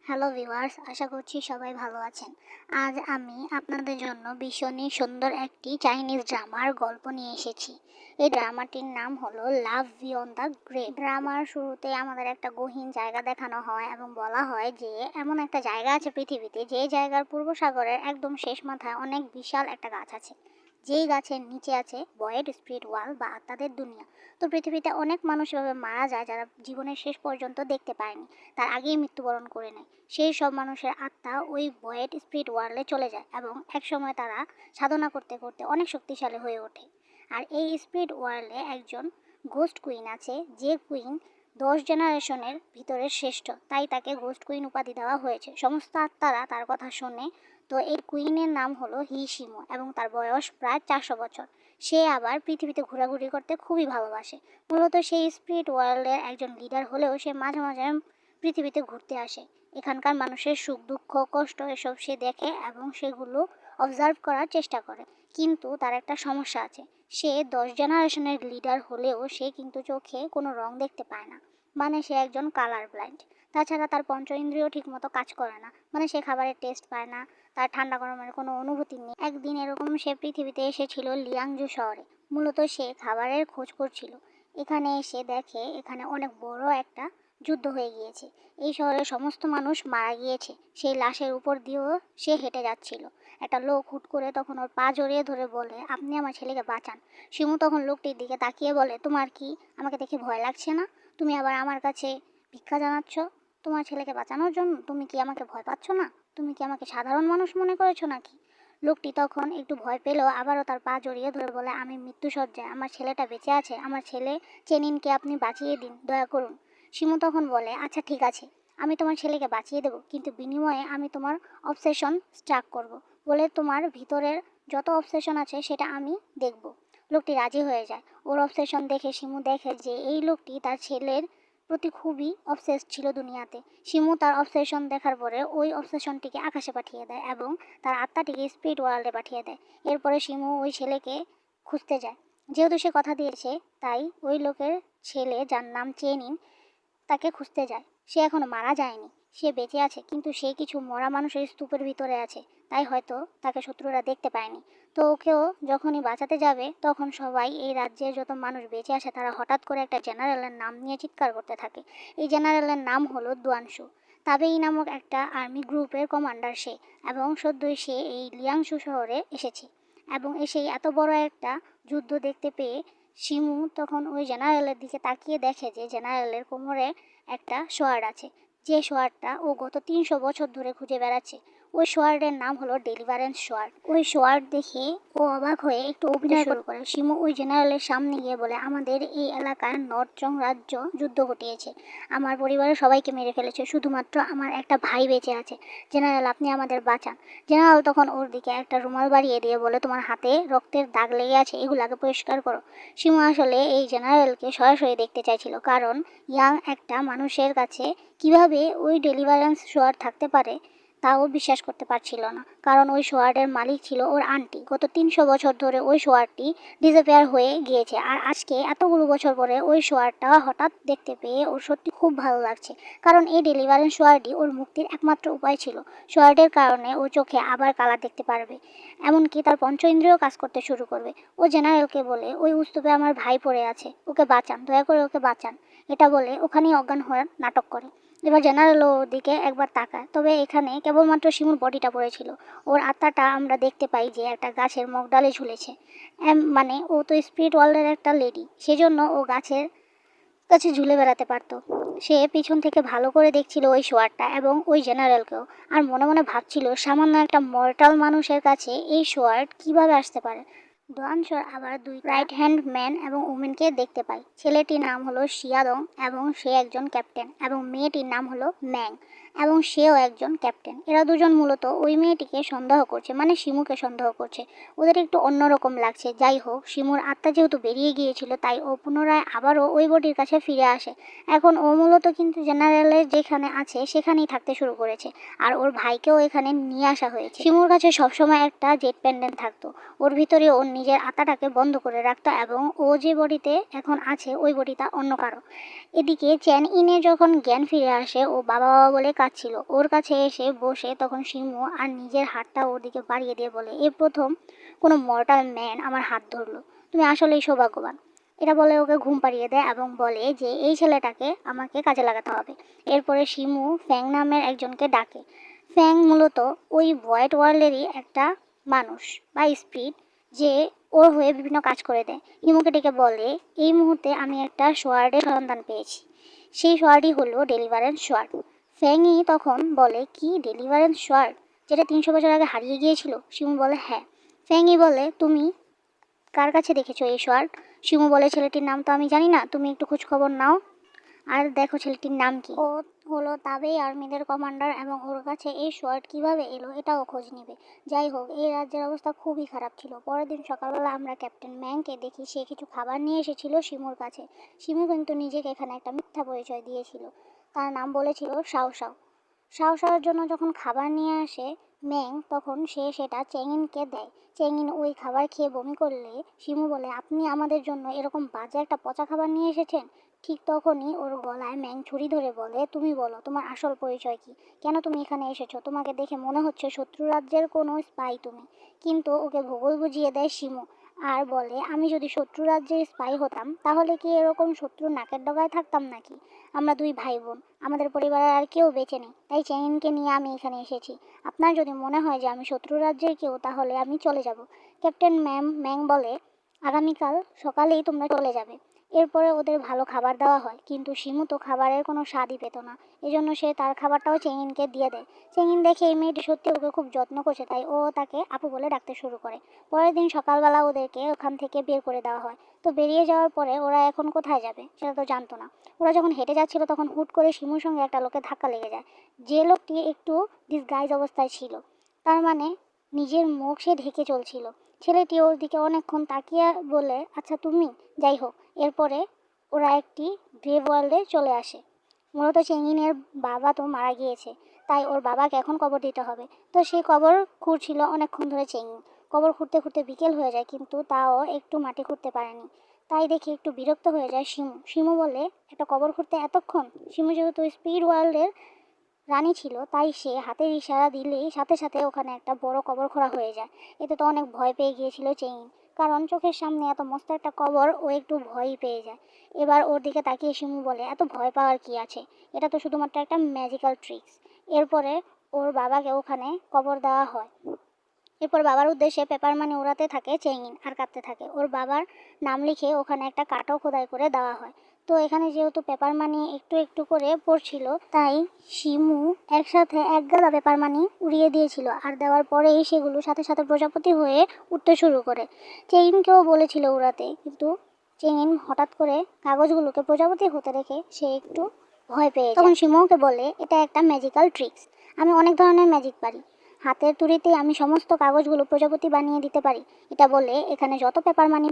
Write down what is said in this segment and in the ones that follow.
Hello viewers, আশা করছি সবাই ভালো আছেন। আজ আমি আপনাদের জন্য ভীষণই সুন্দর একটি চাইনিজ ড্রামার গল্প নিয়ে এসেছি। এই ড্রামাটির নাম হলো লাভ বিয়ন্ড দ্য গ্রেভ। ড্রামার শুরুতে আমাদের একটা গহীন জায়গা দেখানো হয় এবং বলা হয় যে এমন একটা জায়গা আছে পৃথিবীতে, যে জায়গার পূর্ব সাগরের একদম শেষ মাথায় অনেক বিশাল একটা গাছ আছে, যেই গাছের নিচে আছে ভয়েড স্পিরিট ওয়ার্ল্ড বা আত্মাদের দুনিয়া। তো পৃথিবীতে অনেক মানুষ এভাবে মারা যায় যারা জীবনের শেষ পর্যন্ত দেখতে পায়নি, তার আগেই মৃত্যুবরণ করে নেয়। সেই সব মানুষের আত্মা ওই ভয়েড স্পিরিট ওয়ার্ল্ডে চলে যায় এবং একসময় তারা সাধনা করতে করতে অনেক শক্তিশালী হয়ে ওঠে। আর এই স্পিরিট ওয়ার্ল্ডে একজন গোস্ট কুইন আছে, যে কুইন 10 জেনারেশনের ভিতরে শ্রেষ্ঠ, তাই তাকে গোস্ট কুইন উপাধি দেওয়া হয়েছে। সমস্ত আত্মারা তার কথা শোনে। তো এই কুইনের নাম হলো হি শিমো এবং তার বয়স প্রায় 400 বছর। সে আবার পৃথিবীতে ঘোরাঘুরি করতে খুবই ভালোবাসে। মূলত সেই স্পিরিট ওয়ার্ল্ডের একজন লিডার হলেও সে মাঝে মাঝে পৃথিবীতে ঘুরতে আসে। এখানকার মানুষের সুখ দুঃখ কষ্ট এসব সে দেখে এবং সেগুলো অবজার্ভ করার চেষ্টা করে। কিন্তু তার একটা সমস্যা আছে, সে 10 জেনারেশনের লিডার হলেও সে কিন্তু চোখে কোনো রং দেখতে পায় না, মানে সে একজন কালার ব্লাইন্ড। তাছাড়া তার পঞ্চ ইন্দ্রিয় ঠিক মতো কাজ করে না, মানে সে খাবারের টেস্ট পায় না, তার ঠান্ডা গরমের কোনো অনুভূতি নেই। একদিন এরকম সে পৃথিবীতে এসেছিল লিয়াংজু শহরে। মূলত সে খাবারের খোঁজ করছিল। এখানে এসে দেখে এখানে অনেক বড় একটা যুদ্ধ হয়ে গিয়েছে। এই শহরের সমস্ত মানুষ মারা গিয়েছে। সেই লাশের উপর দিয়েও সে হেঁটে যাচ্ছিল। একটা লোক হুট করে তখন ওর পা জড়িয়ে ধরে বলে, আপনি আমার ছেলেকে বাঁচান। শিমু তখন লোকটির দিকে তাকিয়ে বলে, তোমার কি আমাকে দেখে ভয় লাগছে না? তুমি আবার আমার কাছে ভিক্ষা জানাচ্ছ তোমার ছেলেকে বাঁচানোর জন্য? তুমি কি আমাকে ভয় পাচ্ছ না? তুমি কি আমাকে সাধারণ মানুষ মনে করেছো নাকি? লোকটি তখন একটু ভয় পেলেও আবারও তার পা জড়িয়ে ধরে বলে, আমি মৃত্যুসজ্জায়, আমার ছেলেটা বেঁচে আছে, আমার ছেলে চেনিনকে আপনি বাঁচিয়ে দিন, দয়া করুন। শিমু তখন বলে, আচ্ছা ঠিক আছে, আমি তোমার ছেলেকে বাঁচিয়ে দেবো, কিন্তু বিনিময়ে আমি তোমার অবসেশন স্ট্রাক করব, বলে তোমার ভিতরের যত অবসেশন আছে সেটা আমি দেখব। লোকটি রাজি হয়ে যায়। ওর অবসেশন দেখে শিমু দেখে যে এই লোকটি তার ছেলের প্রতি খুবই অবসেসড ছিল দুনিয়াতে। শিমু তার অবসেশন দেখার পরে ওই অবসেশনটিকে আকাশে পাঠিয়ে দেয় এবং তার আত্মাটিকে স্পিরিট ওয়ার্ল্ডে পাঠিয়ে দেয়। এরপরে শিমু ওই ছেলেকে খুঁজতে যায়। যেহেতু সে কথা দিয়েছে, তাই ওই লোকের ছেলে, যার নাম চেনিন, তাকে খুঁজতে যায়। সে এখনো মারা যায়নি, সে বেঁচে আছে, কিন্তু সে কিছু মরা মানুষের স্তূপের ভিতরে আছে, তাই হয়তো তাকে শত্রুরা দেখতে পায়নি। তো ওকেও যখনই বাঁচাতে যাবে, তখন সবাই, এই রাজ্যের যত মানুষ বেঁচে আছে, তারা হঠাৎ করে একটা জেনারেলের নাম নিয়ে চিৎকার করতে থাকে। এই জেনারেলের নাম হলো দুয়ানশু। তাবেই নামক একটা আর্মি গ্রুপের কমান্ডার সে, এবং সদ্যই সে এই লিয়াংশু শহরে এসেছে। এবং এসেই এত বড় একটা যুদ্ধ দেখতে পেয়ে শিমু তখন ওই জেনারেলের দিকে তাকিয়ে দেখে যে জেনারেলের কোমরে একটা সোয়ার্ড আছে, যে সোয়ার্ডটা ও গত 300 বছর ধরে খুঁজে বেড়াচ্ছে। ওই সোয়ার্ডের নাম হলো ডেলিভারেন্স সোয়ার্ড। ওই সোয়ার্ড দেখে ও অবাক হয়ে একটু অভিনয় শুরু করে। শিমু ওই জেনারেলের সামনে গিয়ে বলে, আমাদের এই এলাকার নর্থচং রাজ্য যুদ্ধ ঘটিয়েছে, আমার পরিবারের সবাইকে মেরে ফেলেছে, শুধুমাত্র আমার একটা ভাই বেঁচে আছে। জেনারেল, আপনি আমাদের বাঁচান। জেনারেল তখন ওর দিকে একটা রুমাল বাড়িয়ে দিয়ে বলে, তোমার হাতে রক্তের দাগ লেগে আছে, এগুলাকে পরিষ্কার করো। শিমু আসলে এই জেনারেলকে সরাসরি দেখতে চাইছিল, কারণ ইয়াং একটা মানুষের কাছে কিভাবে ওই ডেলিভারেন্স সোয়ার্ড থাকতে পারে তাও বিশ্বাস করতে পারছিল না, কারণ ওই সোয়ার্ডের মালিক ছিল ওর আন্টি। গত 300 বছর ধরে ওই সোয়ার্ডটি ডিসঅ্যাপিয়ার হয়ে গিয়েছে, আর আজকে এতগুলো বছর পরে ওই সোয়ার্ডটা হঠাৎ দেখতে পেয়ে ওর সত্যি খুব ভালো লাগছে, কারণ এই ডেলিভারেন্স সোয়ার্ডই ওর মুক্তির একমাত্র উপায় ছিল। সোয়ার্ডের কারণে ও চোখে আবার কালার দেখতে পারবে, এমনকি তার পঞ্চ ইন্দ্রিয় কাজ করতে শুরু করবে। ও জেনারেলকে বলে, ওই স্তূপে আমার ভাই পড়ে আছে, ওকে বাঁচান, দয়া করে ওকে বাঁচান। এটা বলে ওখানেই অজ্ঞান হওয়ার নাটক করে। এবার জেনারেল ওর দিকে একবার তাকায়, তবে এখানে কেবলমাত্র শিমুর বডিটা পড়েছিল। ওর আত্মাটা আমরা দেখতে পাই যে একটা গাছের মগডালে ঝুলেছে। মানে ও তো স্পিরিট ওয়ার্ল্ডের একটা লেডি, সেজন্য ও গাছের কাছে ঝুলে বেড়াতে পারতো। সে পিছন থেকে ভালো করে দেখছিল ওই শোয়ারটা এবং ওই জেনারেলকেও, আর মনে মনে ভাবছিল সামান্য একটা মর্টাল মানুষের কাছে এই শোয়ার্ড কিভাবে আসতে পারে। দোয়ানশর আবার দুই রাইট হ্যান্ড ম্যান এবং উমেনকে দেখতে পাই। ছেলেটির নাম হলো শিয়াদং এবং সে একজন ক্যাপ্টেন, এবং মেয়েটির নাম হলো ম্যাং এবং সেও একজন ক্যাপ্টেন। এরা দুজন মূলত ওই মেয়েটিকে সন্দেহ করছে, মানে শিমুকে সন্দেহ করছে। ওদের একটু অন্যরকম লাগছে। যাই হোক, শিমুর আত্মা যেহেতু বেরিয়ে গিয়েছিল, তাই ও পুনরায় আবারও ওই বডির কাছে ফিরে আসে। এখন ও মূলত কিন্তু জেনারেলের যেখানে আছে সেখানেই থাকতে শুরু করেছে, আর ওর ভাইকেও এখানে নিয়ে আসা হয়েছে। শিমুর কাছে সবসময় একটা জেট পেন্ডেন্ট থাকতো, ওর ভিতরে ওর নিজের আত্মাটাকে বন্ধ করে রাখতো, এবং ও যে বডিতে এখন আছে ওই বডিটা অন্য কারো। এদিকে চ্যান ইনের যখন জ্ঞান ফিরে আসে, ও বাবা বাবা বলে কাঁদছিল। ওর কাছে এসে বসে তখন শিমু আর নিজের হাতটা ওর দিকে বাড়িয়ে দিয়ে বলে, এই প্রথম কোনো মর্টাল ম্যান আমার হাত ধরলো, তুমি আসলেই সৌভাগ্যবান। এটা বলে ওকে ঘুম পাড়িয়ে দেয় এবং বলে যে এই ছেলেটাকে আমাকে কাজে লাগাতে হবে। এরপরে শিমু ফ্যাং নামের একজনকে ডাকে। ফ্যাং মূলত ওই ভয়েড ওয়ার্ল্ডেরই একটা মানুষ বা স্পিরিট, যে ওর হয়ে বিভিন্ন কাজ করে দেয়। হিমুকে ডেকে বলে, এই মুহূর্তে আমি একটা সোয়ার্ডের সন্ধান পেয়েছি, সেই সোয়ার্ডই হলো ডেলিভারেন্স সোয়ার্ড। ফ্যাংই তখন বলে, কি ডেলিভারেন্স সোয়ার্ড, যেটা 300 বছর আগে হারিয়ে গিয়েছিল? শিমু বলে হ্যাঁ। ফ্যাংই বলে, তুমি কার কাছে দেখেছো এই সোয়ার্ড? শিমু বলে, ছেলেটির নাম তো আমি জানি না, তুমি একটু খোঁজ খবর নাও আর দেখো ছেলেটির নাম কি। ও হলো তাবেই আর্মিদের কমান্ডার এবং ওর কাছে এই সোয়ার্ড কিভাবে এলো এটাও খোঁজ নিবে। যাই হোক, এই রাজ্যের অবস্থা খুবই খারাপ ছিল। পরের দিন সকালবেলা আমরা ক্যাপ্টেন ম্যাংকে দেখি সে কিছু খাবার নিয়ে এসেছিল শিমুর কাছে। শিমু কিন্তু নিজেকে এখানে একটা মিথ্যা পরিচয় দিয়েছিল, তার নাম বলেছিল শাও শাও। শাও শাওয়ের জন্য যখন খাবার নিয়ে আসে ম্যাং, তখন সে সেটা চেঙ্গিনকে দেয়। চেঙ্গিন ওই খাবার খেয়ে বমি করলে শিমু বলে, আপনি আমাদের জন্য এরকম বাজে একটা পচা খাবার নিয়ে এসেছেন। ঠিক তখনই ওর গলায় ম্যাং ছুরি ধরে বলে, তুমি বলো তোমার আসল পরিচয় কি, কেন তুমি এখানে এসেছো? তোমাকে দেখে মনে হচ্ছে শত্রু রাজ্যের কোনো স্পাই তুমি। কিন্তু ওকে ভূগোল বুঝিয়ে দেয় শিমু আর বলে, আমি যদি শত্রু রাজ্যের স্পাই হতাম তাহলে কি এরকম শত্রুর নাকের ডগায় থাকতাম নাকি? আমরা দুই ভাই বোন, আমাদের পরিবারের আর কেউ বেঁচে নেই, তাই চেঙ্গিনকে নিয়ে আমি এখানে এসেছি। আপনার যদি মনে হয় যে আমি শত্রু রাজ্যের কেউ তাহলে আমি চলে যাব। ক্যাপ্টেন ম্যাং বলে, আগামীকাল সকালেই তোমরা চলে যাবে। এরপরে ওদের ভালো খাবার দেওয়া হয়, কিন্তু শিমু তো খাবারের কোনো স্বাদই পেত না। এজন্য সে তার খাবারটাও চেঙ্গিনকে দিয়ে দেয়। চেঙ্গিন দেখে এই মেয়েটি সত্যি ওকে খুব যত্ন করছে, তাই ও তাকে আপু বলে ডাকতে শুরু করে। পরের দিন সকালবেলা ওদেরকে ওখান থেকে বের করে দেওয়া হয়। তো বেরিয়ে যাওয়ার পরে ওরা এখন কোথায় যাবে সেটা তো জানতো না। ওরা যখন হেঁটে যাচ্ছিল তখন হুট করে শিমুর সঙ্গে একটা লোকের ধাক্কা লেগে যায়, যে লোকটি একটু ডিসগাইজ অবস্থায় ছিল। তার মানে নিজের মুখ সে ঢেকে চলছিল। ছেলেটি ওর দিকে অনেকক্ষণ তাকিয়ে বলে, আচ্ছা তুমি। যাই হোক, এরপরে ওরা একটি গ্রেভ ওয়ার্ল্ডে চলে আসে। মূলত চেঙ্গিনের বাবা তো মারা গিয়েছে, তাই ওর বাবাকে এখন কবর দিতে হবে। তো সেই কবর খুঁড়ছিল অনেকক্ষণ ধরে চেঙ্গিন। কবর খুঁড়তে খুঁড়তে বিকেল হয়ে যায়, কিন্তু তাও একটু মাটি খুঁড়তে পারেনি। তাই দেখে একটু বিরক্ত হয়ে যায় শিমু। শিমু বলে, একটা কবর খুঁড়তে এতক্ষণ? শিমু যেহেতু স্পিড ওয়ার্ল্ডের রানী ছিল, তাই সে হাতের ইশারা দিলেই সাথে সাথে ওখানে একটা বড় কবর খোঁড়া হয়ে যায়। এতে তো অনেক ভয় পেয়ে গিয়েছিল চেঙ্গিন, কারণ চোখের সামনে এত মস্ত একটা কবর, ও একটু ভয়ই পেয়ে যায়। এবার ওর দিকে তাকিয়ে শিমু বলে, এত ভয় পাওয়ার কি আছে, এটা তো শুধুমাত্র একটা ম্যাজিক্যাল ট্রিক্স। এরপরে ওর বাবাকে ওখানে কবর দেওয়া হয়। এরপর বাবার উদ্দেশ্যে পেপার মানি উড়াতে থাকে চেঙ্গিন আর কাঁদতে থাকে। ওর বাবার নাম লিখে ওখানে একটা কাঠও খোদাই করে দেওয়া হয়। তো এখানে যেহেতু পেপার মানি একটু একটু করে পড়ছিল, তাই শিমু একসাথে এক গাদা পেপার মানি উড়িয়ে দিয়েছিল, আর দেওয়ার পরেই সেগুলো সাথে সাথে প্রজাপতি হয়ে উঠতে শুরু করে। চেঙ্গিনকেও বলেছিল উড়াতে, কিন্তু চেঙ্গিন হঠাৎ করে কাগজগুলোকে প্রজাপতি হতে রেখে সে একটু ভয় পেয়ে যায়। তখন শিমু ওকে বলে, এটা একটা ম্যাজিক্যাল ট্রিক্স, আমি অনেক ধরনের ম্যাজিক পারি, হাতের তুড়িতে আমি সমস্ত কাগজগুলো প্রজাপতি বানিয়ে দিতে পারি। এটা বলে এখানে যত পেপার মানি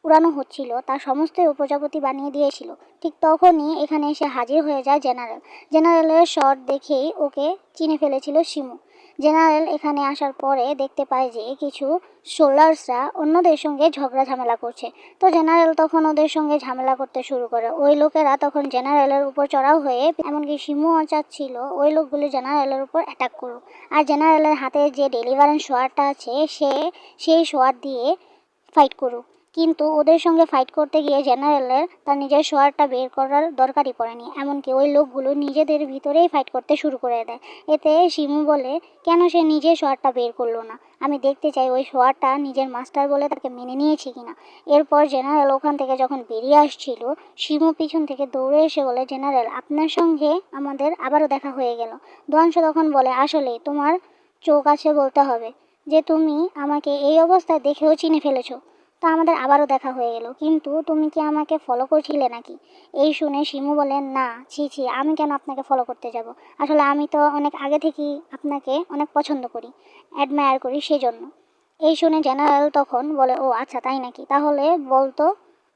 উড়ানো হচ্ছিল তার সমস্তই ও প্রজাপতি বানিয়ে দিয়েছিল। ঠিক তখনই এখানে এসে হাজির হয়ে যায় জেনারেল। জেনারেলের শট দেখেই ওকে চিনে ফেলেছিল শিমু। জেনারেল এখানে আসার পরে দেখতে পায় যে কিছু সোল্ডার্সরা অন্যদের সঙ্গে ঝগড়া ঝামেলা করছে। তো জেনারেল তখন ওদের সঙ্গে ঝামেলা করতে শুরু করে। ওই লোকেরা তখন জেনারেলের উপর চড়াও হয়ে, এমনকি শিমুও চাচ্ছিল ওই লোকগুলি জেনারেলের উপর অ্যাটাক করুক। আর জেনারেলের হাতে যে ডেলিভারেন্স সোয়ার্ডটা আছে সেই সোয়ার্ড দিয়ে ফাইট করুক। কিন্তু ওদের সঙ্গে ফাইট করতে গিয়ে জেনারেলের তার নিজের সোয়ার্ডটা বের করার দরকারই পড়েনি, এমনকি ওই লোকগুলো নিজেদের ভিতরেই ফাইট করতে শুরু করে দেয়। এতে শিমু বলে, কেন সে নিজের সোয়ার্ডটা বের করলো না, আমি দেখতে চাই ওই সোয়ার্ডটা নিজের মাস্টার বলে তাকে মেনে নিয়েছে কিনা। এরপর জেনারেল ওখান থেকে যখন বেরিয়ে আসছিল, শিমু পিছন থেকে দৌড়ে এসে বলে, জেনারেল আপনার সঙ্গে আমাদের আবারও দেখা হয়ে গেল। দোয়াংশ তখন বলে, আসলে তোমার চোখ আছে বলতে হবে যে তুমি আমাকে এই অবস্থায় দেখেও চিনে ফেলেছো। তা আমাদের আবারও দেখা হয়ে গেল, কিন্তু তুমি কি আমাকে ফলো করছিলে নাকি? এই শুনে শিমু বলেন, না, ছি ছি, আমি কেন আপনাকে ফলো করতে যাব, আসলে আমি তো অনেক আগে থেকেই আপনাকে অনেক পছন্দ করি, অ্যাডমায়ার করি, সেজন্য। এই শুনে জেনারেল তখন বলে, ও আচ্ছা তাই নাকি, তাহলে বলতো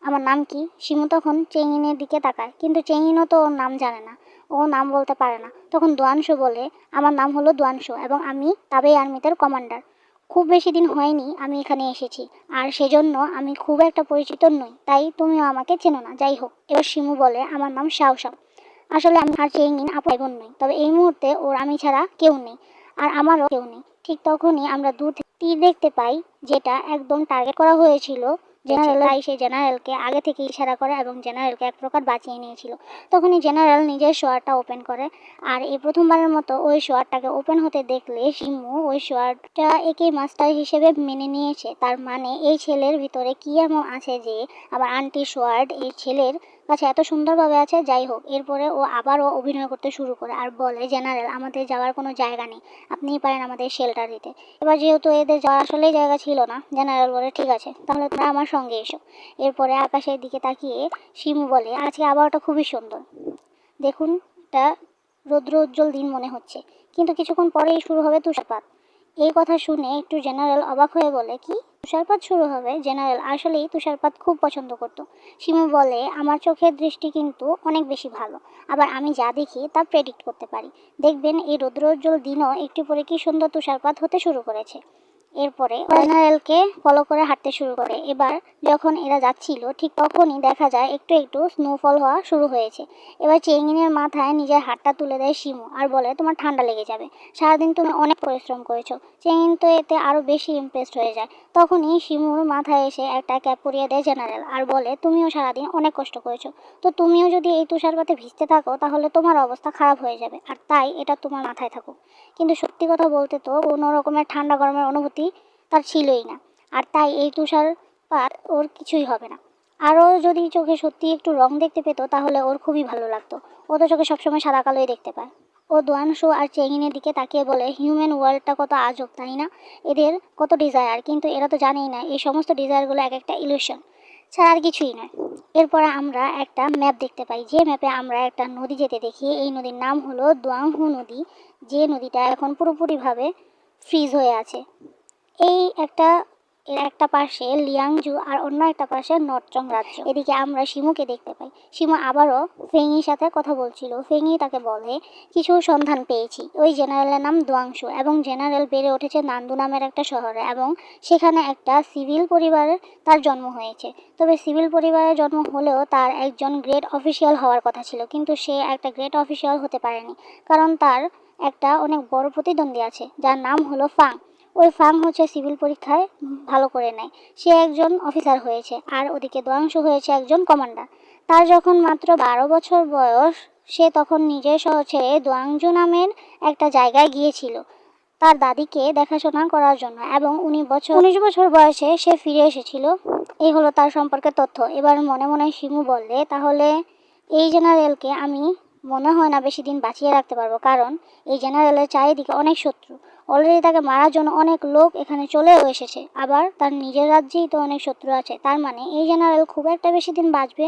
আমার নাম কি? শিমু তখন চেঙ্গিনের দিকে তাকায়, কিন্তু চেঙ্গিনও তো ওর নাম জানে না, ও নাম বলতে পারে না। তখন দোয়াংশ বলে, আমার নাম হলো দোয়াংশ এবং আমি তাবেই আর্মিদের কমান্ডার। খুব বেশি দিন হয়নি আমি এখানে এসেছি, আর সেজন্য আমি খুব একটা পরিচিত নই, তাই তুমিও আমাকে চেনো না। যাই হোক, এবার শিমু বলে, আমার নাম শাও শাও। আসলে আমি আর চেঙ্গিন আপন ভাই বোন নই, তবে এই মুহূর্তে ওর আমি ছাড়া কেউ নেই, আর আমারও কেউ নেই। ঠিক তখনই আমরা দূর থেকে তীর দেখতে পাই, যেটা একদম টার্গেট করা হয়েছিল জেনারেল। তাই সে জেনারেলকে আগে থেকে ইশারা করে এবং জেনারেলকে এক প্রকার বাঁচিয়ে নিয়েছিল। তখনই জেনারেল নিজের শোয়ারটা ওপেন করে, আর এই প্রথমবারের মতো ওই শোয়ারটাকে ওপেন হতে দেখলে শিমু ওই শোয়ারটা একে মাস্টার হিসেবে মেনে নিয়েছে। তার মানে এই ছেলের ভিতরে কি এমন আছে যে আবার আন্টি শোয়ার্ড এই ছেলের কাছে এত সুন্দরভাবে আছে। যাই হোক, এরপরে ও আবারও অভিনয় করতে শুরু করে আর বলে, জেনারেল আমাদের যাওয়ার কোনো জায়গা নেই, আপনিই পারেন আমাদের শেল্টার দিতে। এবার যেহেতু এদের যাওয়ার আসলেই জায়গা ছিল না, জেনারেল বলে, ঠিক আছে তাহলে তোমরা আমার সঙ্গে এসো। এরপরে আকাশের দিকে তাকিয়ে শিমু বলে, আজকে আবহাওয়াটা খুবই সুন্দর, দেখুন এটা রৌদ্র উজ্জ্বল দিন মনে হচ্ছে, কিন্তু কিছুক্ষণ পরেই শুরু হবে তুষারপাত। এই কথা শুনে একটু জেনারেল অবাক হয়ে বলে, কি তুষারপাত শুরু হবে? জেনারেল আসলেই তুষারপাত খুব পছন্দ করতো। শিমু বলে, আমার চোখের দৃষ্টি কিন্তু অনেক বেশি ভালো, আবার আমি যা দেখি তা প্রেডিক্ট করতে পারি। দেখবেন এই রৌদ্রোজ্জ্বল দিনও একটু পরে কি সুন্দর তুষারপাত হতে শুরু করেছে। এরপরে জেনারেলকে ফলো করে হাঁটতে শুরু করে। এবার যখন এরা যাচ্ছিল ঠিক তখনই দেখা যায় একটু একটু স্নোফল হওয়া শুরু হয়েছে। এবার চেঙ্গিনের মাথায় নিজের হাতটা তুলে দেয় শিমু আর বলে, তোমার ঠান্ডা লেগে যাবে, সারাদিন তুমি অনেক পরিশ্রম করেছো। চেঙ্গিন তো এতে আরও বেশি ইমপ্রেসড হয়ে যায়। তখনই শিমুর মাথায় এসে একটা ক্যাপ পরিয়ে দেয় জেনারেল আর বলে, তুমিও সারাদিন অনেক কষ্ট করেছো, তো তুমিও যদি এই তুষারপাতে ভিজতে থাকো তাহলে তোমার অবস্থা খারাপ হয়ে যাবে, আর তাই এটা তোমার মাথায় থাকুক। কিন্তু সত্যি কথা বলতে তো কোনো রকমের ঠান্ডা গরমের অনুভূতি তার ছিলই না, আর তাই এই তুষারপাত ওর কিছুই হবে না। আরও যদি চোখে সত্যি একটু রং দেখতে পেতো তাহলে ওর খুবই ভালো লাগতো। ও তো চোখে সবসময় সাদা কালোই দেখতে পায়। ও দোয়ানশো আর চেঙ্গিনের দিকে তাকিয়ে বলে, হিউম্যান ওয়ার্ল্ডটা কত আজব তাই না, এদের কত ডিজায়ার, কিন্তু এরা তো জানেই না এই সমস্ত ডিজায়ারগুলো এক একটা ইলিউশন ছাড়া আর কিছুই নয়। এরপরে আমরা একটা ম্যাপ দেখতে পাই, যে ম্যাপে আমরা একটা নদী যেতে দেখি। এই নদীর নাম হলো দোয়াংহু নদী, যে নদীটা এখন পুরোপুরিভাবে ফ্রিজ হয়ে আছে। এই এর একটা পাশে লিয়াংজু আর অন্য একটা পাশে নর্থচং রাজ্য। এদিকে আমরা শিমুকে দেখতে পাই। শিমু আবারও ফেংইর সাথে কথা বলছিল। ফেংই তাকে বলে, কিছু সন্ধান পেয়েছি, ওই জেনারেলের নাম দোয়াংশু এবং জেনারেল বেড়ে উঠেছে নান্দু নামের একটা শহরে এবং সেখানে একটা সিভিল পরিবারের তার জন্ম হয়েছে। তবে সিভিল পরিবারের জন্ম হলেও তার একজন গ্রেট অফিসিয়াল হওয়ার কথা ছিল, কিন্তু সে একটা গ্রেট অফিসিয়াল হতে পারেনি, কারণ তার একটা অনেক বড় প্রতিদ্বন্দ্বী আছে যার নাম হলো ফাং। ওই ফাং হচ্ছে সিভিল পরীক্ষায় ভালো করে নেয়, সে একজন অফিসার হয়েছে, আর ওদিকে দোয়াংশু হয়েছে একজন কমান্ডার। তার যখন মাত্র 12 বছর বয়স, সে তখন নিজের শহর ছেড়ে দোয়াংজু নামের একটা জায়গায় গিয়েছিল তার দাদিকে দেখাশোনা করার জন্য, এবং 19 বছর বয়সে সে ফিরে এসেছিল। এই হলো তার সম্পর্কে তথ্য। এবার মনে মনে শিমু বললে, তাহলে এই জেনারেলকে আমি মনে হয় না বেশি দিন বাঁচিয়ে রাখতে পারবো, কারণ এই জেনারেলের চারিদিকে অনেক শত্রু। অলরেডি তাকে মারার জন্য অনেক লোক এখানে চলেও এসেছে, আবার তার নিজের রাজ্যেই তো অনেক শত্রু আছে। তার মানে এই জেনারেল খুব একটা বেশি দিন বাঁচবে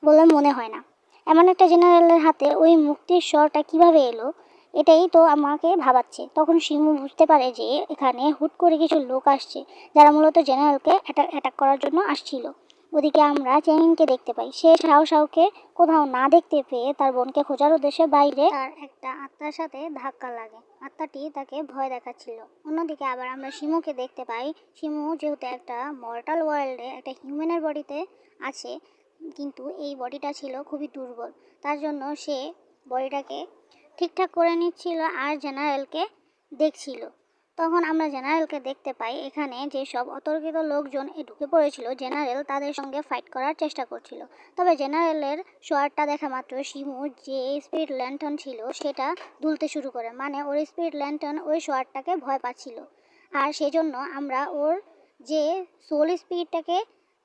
বলে মনে হয় না। এমন একটা জেনারেলের হাতে ওই মুক্তির স্বরটা কিভাবে এলো, এটাই তো আমাকে ভাবাচ্ছে। তখন শিমু বুঝতে পারে যে এখানে হুট করে কিছু লোক আসছে, যারা মূলত জেনারেলকে অ্যাটাক করার জন্য আসছিল। ওদিকে আমরা চেঙ্গিনকে দেখতে পাই। সে শাওকে কোথাও না দেখতে পেয়ে তার বোনকে খোঁজার উদ্দেশ্যে বাইরে তার একটা আত্মার সাথে ধাক্কা লাগে। আত্মাটি তাকে ভয় দেখাচ্ছিল। অন্যদিকে আবার আমরা শিমুকে দেখতে পাই। শিমু যেহেতু একটা মর্টাল ওয়ার্ল্ডে একটা হিউম্যানের বডিতে আছে, কিন্তু এই বডিটা ছিল খুবই দুর্বল, তার জন্য সে বডিটাকে ঠিকঠাক করে নিচ্ছিল আর জেনারেলকে দেখছিল। তখন আমরা জেনারেলকে দেখতে পাই এখানে যে সব অতর্কিত লোকজন ঢুকে পড়েছিল, জেনারেল তাদের সঙ্গে ফাইট করার চেষ্টা করছিল। তবে জেনারেলের শোয়ারটা দেখা মাত্র শিমু যে স্পিরিট ল্যান্টার্ন ছিল সেটা দুলতে শুরু করে, মানে ওর স্পিরিট ল্যান্টার্ন ওই শোয়ারটাকে ভয় পাচ্ছিল, আর সেজন্য আমরা ওর যে সোল স্পিরিটটাকে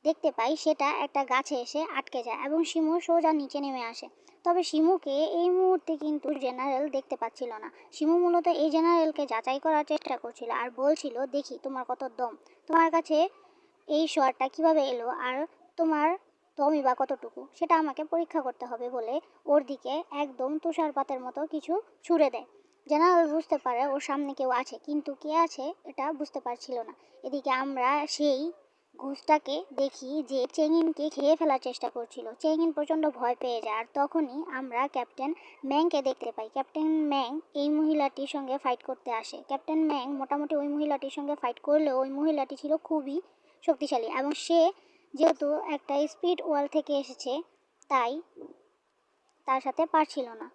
দেখতে পাই সেটা একটা গাছে এসে আটকে যায় এবং শিমু সোজা নিচে নেমে আসে। তবে শিমুকে এই মুহূর্তে কিন্তু জেনারেল দেখতে পাচ্ছিল না। শিমু মূলত এই জেনারেলকে যাচাই করার চেষ্টা করছিল আর বলছিল, দেখি তোমার কত দম, তোমার কাছে এই শটটা কিভাবে এলো, আর তোমার দমই বা কতটুকু, সেটা আমাকে পরীক্ষা করতে হবে বলে ওর দিকে একদম তুষারপাতের মতো কিছু ছুঁড়ে দেয়। জেনারেল বুঝতে পারে ওর সামনে কেউ আছে, কিন্তু কে আছে এটা বুঝতে পারছিল না। এদিকে আমরা সেই ঘুষটাকে দেখি যে চেঙ্গিনকে খেয়ে ফেলার চেষ্টা করছিল। চেঙ্গিন প্রচণ্ড ভয় পেয়ে যায়, আর তখনই আমরা ক্যাপ্টেন ম্যাংকে দেখতে পাই। ক্যাপ্টেন ম্যাং এই মহিলাটির সঙ্গে ফাইট করতে আসে। ক্যাপ্টেন ম্যাং মোটামুটি ওই মহিলাটির সঙ্গে ফাইট করলেও ওই মহিলাটি ছিল খুবই শক্তিশালী, এবং সে যেহেতু একটা স্পিড ওয়াল থেকে এসেছে, তাই তার সাথে পারছিল না।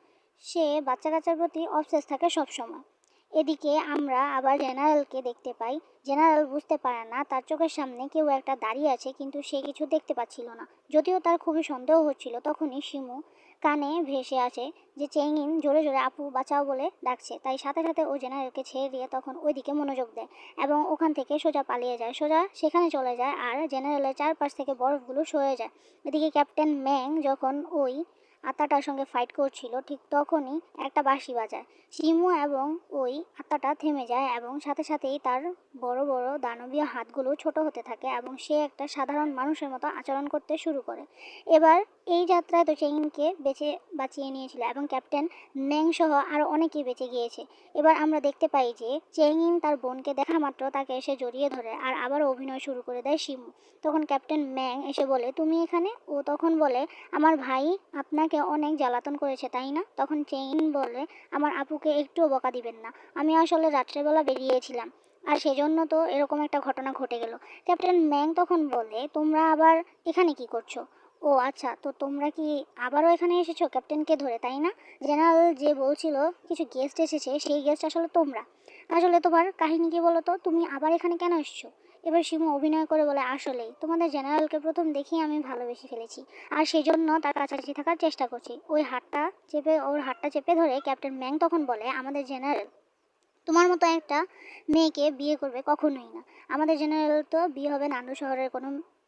সে বাচ্চা কাচ্চার প্রতি অবসেস থাকে সবসময়। এদিকে আমরা আবার জেনারেলকে দেখতে পাই। জেনারেল বুঝতে পারে না তার চোখের সামনে কেউ একটা দাঁড়িয়ে আছে, কিন্তু সে কিছু দেখতে পাচ্ছিল না। যদিও তার খুবই সন্দেহ হচ্ছিল, তখনই শিমু কানে ভেসে আসে যে চেঙ্গিন জোরে জোরে আপু বাঁচাও বলে ডাকছে। তাই সাথে সাথে ও জেনারেলকে ছেড়ে দিয়ে তখন ওইদিকে মনোযোগ দেয় এবং ওখান থেকে সোজা পালিয়ে যায়, সোজা সেখানে চলে যায়। আর জেনারেলের চারপাশ থেকে বরফগুলো সরে যায়। এদিকে ক্যাপ্টেন ম্যাং যখন ওই আত্মাটার সঙ্গে ফাইট করছিল, ঠিক তখনই একটা বাঁশি বাজায়। শিমু এবং ওই আত্মাটা থেমে যায় এবং সাথে সাথেই তার বড় বড় দানবীয় হাতগুলো ছোট হতে থাকে এবং সে একটা সাধারণ মানুষের মতো আচরণ করতে শুরু করে। এবার এই যাত্রায় তো চেইনকে বাঁচিয়ে নিয়েছিল এবং ক্যাপ্টেন ম্যাং সহ আরও অনেকেই বেঁচে গিয়েছে। এবার আমরা দেখতে পাই যে চেইন তার বোনকে দেখা মাত্র তাকে এসে জড়িয়ে ধরে আর আবারও অভিনয় শুরু করে দেয় শিমু। তখন ক্যাপ্টেন ম্যাং এসে বলে, তুমি এখানে? ও তখন বলে, আমার ভাই আপনাকে অনেক জ্বালাতন করেছে তাই না? তখন চেইন বলে, আমার আপুকে একটুও বকা দিবেন না, আমি আসলে রাত্রেবেলা বেরিয়েছিলাম আর সেজন্য তো এরকম একটা ঘটনা ঘটে গেল। ক্যাপ্টেন ম্যাং তখন বলে, তোমরা আবার এখানে কি করছো? ও আচ্ছা, তো তোমরা কি আবারও এখানে এসেছো ক্যাপ্টেনকে ধরে, তাই না? জেনারেল যে বলছিল কিছু গেস্ট এসেছে, সেই গেস্ট আসলে তোমরা। আসলে তোমার কাহিনী কি বলো তো, তুমি আবার এখানে কেন এসেছো? এবার শিমু অভিনয় করে বলে, আসলেই তোমাদের জেনারেলকে প্রথম দেখেই আমি ভালোবেসে ফেলেছি আর সেই জন্য তার কাছাকাছি থাকার চেষ্টা করছি। ওর হাতটা চেপে ধরে ক্যাপ্টেন ম্যাং তখন বলে, আমাদের জেনারেল তোমার মতো একটা মেয়েকে বিয়ে করবে কখনোই না। আমাদের জেনারেল তো বিয়ে হবে নান্দু শহরের কোনো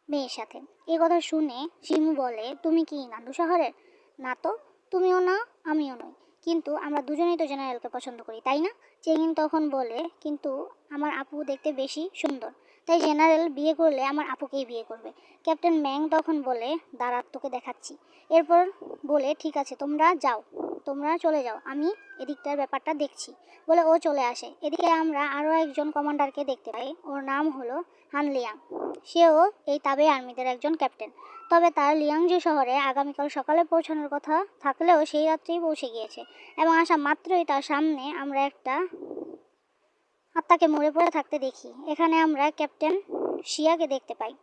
মেয়ের সাথে। এই কথা শুনে শিমু বলে, তুমি কি নান্দু শহরের? না তো, তুমিও না আমিও নই, কিন্তু আমরা দুজনেই তো জেনারেলকে পছন্দ করি তাই না? চেঙ্গিন তখন বলে, কিন্তু আমার আপু দেখতে বেশি সুন্দর, তাই জেনারেল বিয়ে করলে আমার আপুকেই বিয়ে করবে। ক্যাপ্টেন ম্যাং তখন বলে, দাঁড়া তোকে দেখাচ্ছি। এরপর বলে, ঠিক আছে তোমরা যাও, তোমরা চলে যাও, আমি এদিকটার ব্যাপারটা দেখছি বলে ও চলে আসে। এদিকে আমরা আরও একজন কমান্ডারকে দেখতে পাই, ওর নাম হলো হান লিয়াং। সেও এই তাবে আর্মিদের একজন ক্যাপ্টেন। তবে তার লিয়াংজু শহরে আগামীকাল সকালে পৌঁছানোর কথা থাকলেও সেই রাত্রেই পৌঁছে গিয়েছে এবং আসা মাত্রই তার সামনে আমরা একটা আত্মাকে মরে পড়ে থাকতে দেখি। এখানে আমরা ক্যাপ্টেন শিয়াকে দেখতে পাই।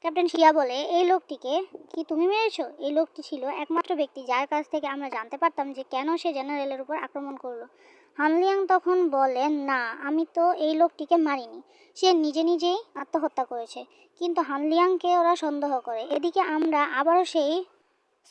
ক্যাপ্টেন শিয়া বলে, এই লোকটিকে কি তুমি মেরেছো? এই লোকটি ছিল একমাত্র ব্যক্তি যার কাছ থেকে আমরা জানতে পারতাম যে কেন সে জেনারেলের উপর আক্রমণ করলো। হানলিয়াং তখন বলে, না, আমি তো এই লোকটিকে মারিনি, সে নিজে নিজেই আত্মহত্যা করেছে। কিন্তু হানলিয়াংকে ওরা সন্দেহ করে। এদিকে আমরা আবারও সেই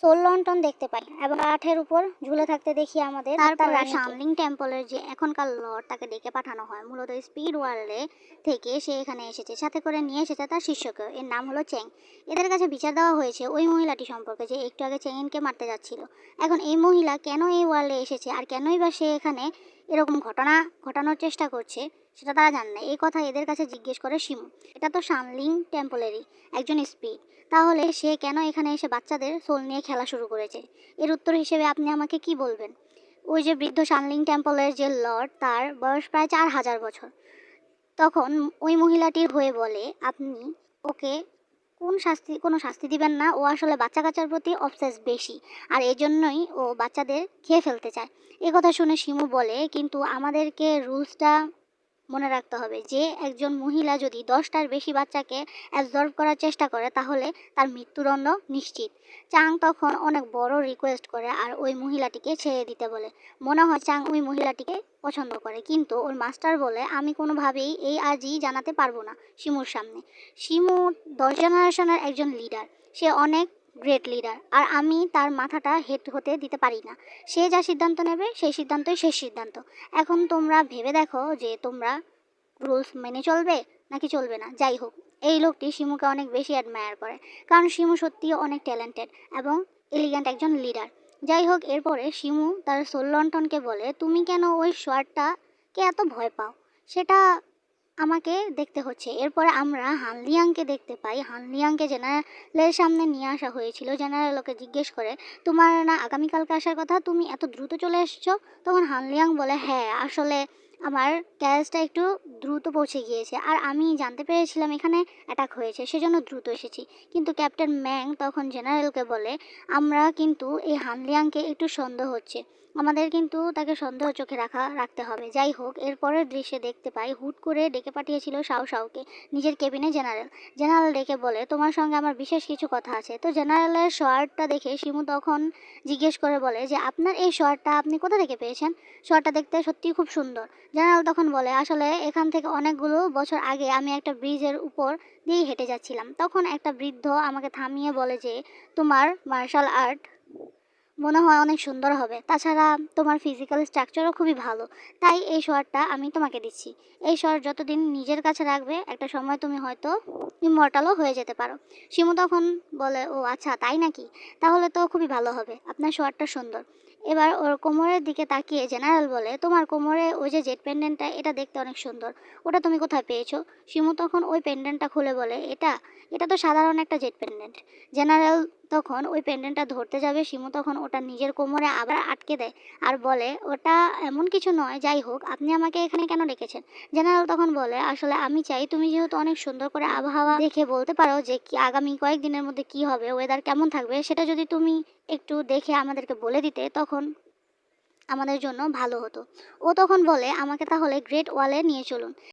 সোল লন্ঠন দেখতে পাই এবং কাঠের উপর ঝুলে থাকতে দেখি আমাদের। তারপর শানলিং টেম্পলের যে এখনকার লর্ড, তাকে ডেকে পাঠানো হয়। মূলত স্পিড ওয়ার্ল্ডে থেকে সে এখানে এসেছে, সাথে করে নিয়ে এসেছে তার শিষ্যকে, এর নাম হলো চেং। এদের কাছে বিচার দেওয়া হয়েছে ওই মহিলাটি সম্পর্কে যে একটু আগে চেংইনকে মারতে যাচ্ছিল। এখন এই মহিলা কেন এই ওয়ার্ল্ডে এসেছে আর কেনই বা সে এখানে এরকম ঘটনা ঘটানোর চেষ্টা করছে, সেটা তারা জানে না। এই কথা এদের কাছে জিজ্ঞেস করে শিমু। এটা তো শানলিং টেম্পলেরই একজন স্পিড, তাহলে সে কেন এখানে এসে বাচ্চাদের সোল নিয়ে খেলা শুরু করেছে? এর উত্তর হিসেবে আপনি আমাকে কি বলবেন? ওই যে বৃদ্ধ শানলিং টেম্পলের যে লর্ড, তার বয়স প্রায় 4000 বছর। তখন ওই মহিলাটির হয়ে বলে, আপনি ওকে কোনো শাস্তি দিবেন না, ও আসলে বাচ্চা কাচ্চার প্রতি অবসেস বেশি আর এজন্যই ও বাচ্চাদের খেয়ে ফেলতে চায়। এ কথা শুনে শিমু বলে, কিন্তু আমাদেরকে রুলসটা মনে রাখতে হবে যে একজন মহিলা যদি 10টার বেশি বাচ্চাকে অ্যাবজর্ব করার চেষ্টা করে তাহলে তার মৃত্যুদণ্ড নিশ্চিত। চাং তখন অনেক বড় রিকোয়েস্ট করে আর ওই মহিলাটিকে ছেড়ে দিতে বলে। মনে হয় চাং ওই মহিলাটিকে পছন্দ করে, কিন্তু ওর মাস্টার বলে, আমি কোনোভাবেই এই আজই জানাতে পারবো না শিমুর সামনে। শিমু 10 জেনারেশনের একজন লিডার, সে অনেক গ্রেট লিডার, আর আমি তার মাথাটা হেড হতে দিতে পারি না। সে যা সিদ্ধান্ত নেবে সেই সিদ্ধান্তই শেষ সিদ্ধান্ত। এখন তোমরা ভেবে দেখো যে তোমরা রুলস মেনে চলবে নাকি চলবে না। যাই হোক, এই লোকটি শিমুকে অনেক বেশি অ্যাডমায়ার করে, কারণ শিমু সত্যিই অনেক ট্যালেন্টেড এবং এলিগেন্ট একজন লিডার। যাই হোক, এরপরে শিমু তার সোল লন্ঠনকে বলে, তুমি কেন ওই শোয়ারটাকে এত ভয় পাও সেটা আমাকে দেখতে হচ্ছে। এরপরে আমরা হানলিয়াংকে দেখতে পাই। হানলিয়াংকে জেনারেলের সামনে নিয়ে আসা হয়েছিল। জেনারেল ওকে জিজ্ঞেস করে, তোমার না আগামীকালকে আসার কথা, তুমি এত দ্রুত চলে এসেছো? তখন হানলিয়াং বলে, হ্যাঁ, আসলে আমার গ্যাসটা একটু দ্রুত পৌঁছে গিয়েছে আর আমি জানতে পেরেছিলাম এখানে অ্যাটাক হয়েছে, সেজন্য দ্রুত এসেছি। কিন্তু ক্যাপ্টেন ম্যাং তখন জেনারেলকে বলে, আমরা কিন্তু এই হানলিয়াংকে একটু সন্দেহ হচ্ছে, আমাদের কিন্তু তাকে সন্দেহ চোখে রাখতে হবে। যাই হোক, এরপরের দৃশ্যে দেখতে পাই হুট করে ডেকে পাঠিয়েছিল শাও শাওকে নিজের কেবিনে জেনারেল। জেনারেল ডেকে বলে, তোমার সঙ্গে আমার বিশেষ কিছু কথা আছে। তো জেনারেলের শার্টটা দেখে শিমু তখন জিজ্ঞেস করে বলে যে, আপনার এই শার্টটা আপনি কোথা থেকে পেয়েছেন? শার্টটা দেখতে সত্যিই খুব সুন্দর। জেনারেল তখন বলে, আসলে এখান থেকে অনেকগুলো বছর আগে আমি একটা ব্রিজের উপর দিয়েই হেঁটে যাচ্ছিলাম, তখন একটা বৃদ্ধ আমাকে থামিয়ে বলে যে, তোমার মার্শাল আর্ট মনে হয় অনেক সুন্দর হবে, তাছাড়া তোমার ফিজিক্যাল স্ট্রাকচারও খুবই ভালো, তাই এই শহরটা আমি তোমাকে দিচ্ছি। এই শহর যতদিন নিজের কাছে রাখবে, একটা সময় তুমি হয়তো ইমমর্টালও হয়ে যেতে পারো। শিমু তখন বলে, ও আচ্ছা তাই নাকি, তাহলে তো খুবই ভালো হবে, আপনার শহরটা সুন্দর। এবার ওর কোমরের দিকে তাকিয়ে জেনারেল বলে, তোমার কোমরে ওই যে জেট পেন্ডেন্টটা, এটা দেখতে অনেক সুন্দর, ওটা তুমি কোথায় পেয়েছো? শিমু তখন ওই পেন্ডেন্টটা খুলে বলে, এটা এটা তো সাধারণ একটা জেট পেন্ডেন্ট। জেনারেল তখন ওই পেন্ডেন্টটা ধরতে যাবে, শিমু তখন ওটা নিজের কোমরে আবার আটকে দেয় আর বলে, ওটা এমন কিছু নয়, যাই হোক আপনি আমাকে এখানে কেন ডেকেছেন? জেনারেল তখন বলে, আসলে আমি চাই তুমি যেহেতু অনেক সুন্দর করে আবহাওয়া দেখে বলতে পারো যে কি আগামী কয়েকদিনের মধ্যে কি হবে, ওয়েদার কেমন থাকবে, সেটা যদি তুমি একটু দেখে আমাদেরকে বলে দিতে, তখন আমাদের জন্য ভালো হতো। ও তখন বলে, আমাকে তাহলে গ্রেট ওয়ালে নিয়ে চলুন।